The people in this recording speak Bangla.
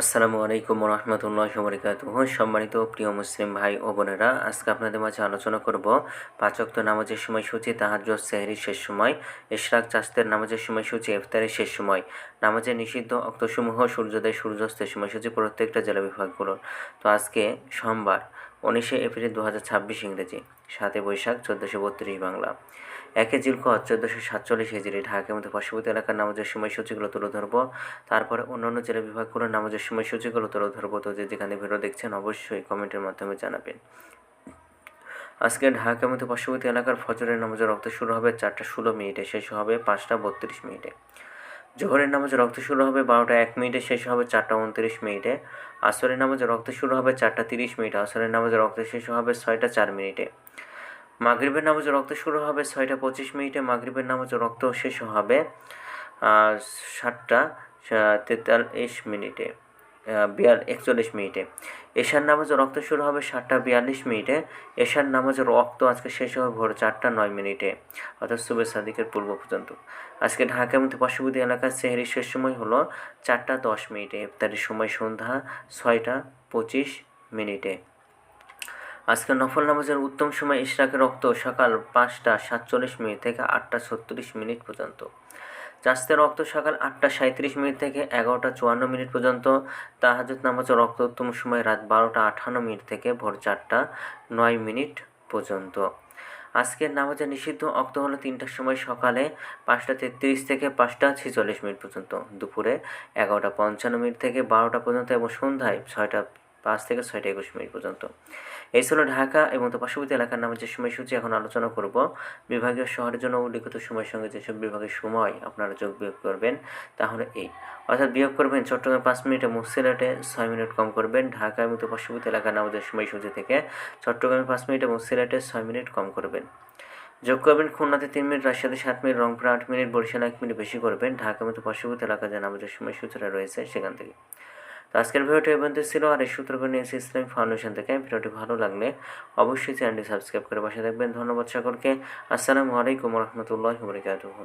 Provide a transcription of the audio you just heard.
আসসালামু আলাইকুম রহমতুল্লাহ বরকাতুহ। সম্মানিত প্রিয় মুসলিম ভাই ও বোনেরা, আজকে আপনাদের মাঝে আলোচনা করব পাঁচ ওয়াক্ত নামাজের সময়সূচি, তাহাজ্জুদ, সেহরির শেষ সময়, ইশরাক, চাস্তের নামাজের সময়সূচি, ইফতারের শেষ সময়, নামাজের নিষিদ্ধ অক্তসমূহ, সূর্যোদয়, সূর্যাস্তের সময়সূচি প্রত্যেকটা জেলা বিভাগগুলোর। তো আজকে সোমবার 19শে এপ্রিল 2026 ইংরেজি, 7 বৈশাখ 1432 বাংলা, 1 জিলকদ 1447 হিজরি, ঢাকার মধ্যে পার্শ্ববর্তী এলাকার নামাজের সময়সূচিগুলো তুলে ধরবো। তারপরে অন্যান্য জেলা বিভাগগুলোর নামাজের সময়সূচিগুলো তুলে ধরবো। তো যেখানে ভিডিও দেখছেন অবশ্যই কমেন্টের মাধ্যমে জানাবেন। আজকে ঢাকার মধ্যে পার্শ্ববর্তী এলাকার ফজরের নামাজের রক্ত শুরু হবে 4:16, শেষ হবে 5:32। জোহরের নামাজের রক্ত শুরু হবে 12:01, শেষ হবে 4:29। আসরের নামাজের রক্ত শুরু হবে 4:30, আসরের নামাজের রক্ত শেষ হবে 6:04। মাগরিবের নামাজের রক্ত শুরু হবে 6:25, মাগরিবের নামাজের রক্ত শেষ হবে 7:43, 41 এশার নামাজের রক্ত শুরু হবে 7:42, এশার নামাজের রক্ত আজকে শেষ হবে ভোর 4:09, অর্থাৎ সুবে সাদিকের পূর্ব পর্যন্ত। আজকে ঢাকার মধ্যে পার্শ্ববর্তী এলাকার সেহরির শেষ সময় হলো 4:10, ইফতারের সময় সন্ধ্যা 6:25। আজকে নফল নামাজের উত্তম সময় ইশরাকের রক্ত সকাল 5:47 থেকে 8:36 পর্যন্ত, চাস্তের রক্ত সকাল 8:37 থেকে 11:54 পর্যন্ত, তাহাজ্জুদ নামাজের রক্ত উত্তম সময় রাত 12:58 থেকে ভোর 4:09 পর্যন্ত। আজকের নামাজের নিষিদ্ধ অক্ত হলো 3টার সময় সকালে 5:33 থেকে 5:46 পর্যন্ত, দুপুরে 11:55 থেকে 12টা পর্যন্ত এবং সন্ধ্যায় 6:05 থেকে 6:21 পর্যন্ত। এই ছিল ঢাকা এবং তার পার্শ্ববর্তী এলাকার নামাজের সময়সূচি। এখন আলোচনা করব বিভাগীয় শহরের জন্য উল্লিখিত সময়ের সঙ্গে যেসব বিভাগের সময় আপনারা যোগ বিয়োগ করবেন, তাহলে এই অর্থাৎ বিয়োগ করবেন চট্টগ্রামে 5 মিনিট এবং সিলেটে 6 মিনিট কম করবেন। ঢাকা এবং তার পার্শ্ববর্তী এলাকার নামাজের সময়সূচি থেকে চট্টগ্রামে 5 মিনিট এবং সিলেটে 6 মিনিট কম করবেন। যোগ করবেন খুলনাতে 3 মিনিট, রাজশাহীতে 7 মিনিট, রংপুরে 8 মিনিট, বরিশালে 1 মিনিট বেশি করবেন। ঢাকা এবং পার্শ্ববর্তী এলাকা যে নামাজের সময়সূচিটা রয়েছে সেখান থেকে। তো আজকের ভিডিওটি এই পর্যন্ত ছিল। আর এই সূত্রগুলো নিয়েছি ইসলামিক ফাউন্ডেশন থেকে। ভিডিওটি ভালো লাগলে অবশ্যই চ্যানেলটি সাবস্ক্রাইব করে পাশে থাকবেন। ধন্যবাদ সকলকে। আসসালামু আলাইকুম রহমতুল্লাহি ওয়া বারাকাতুহু।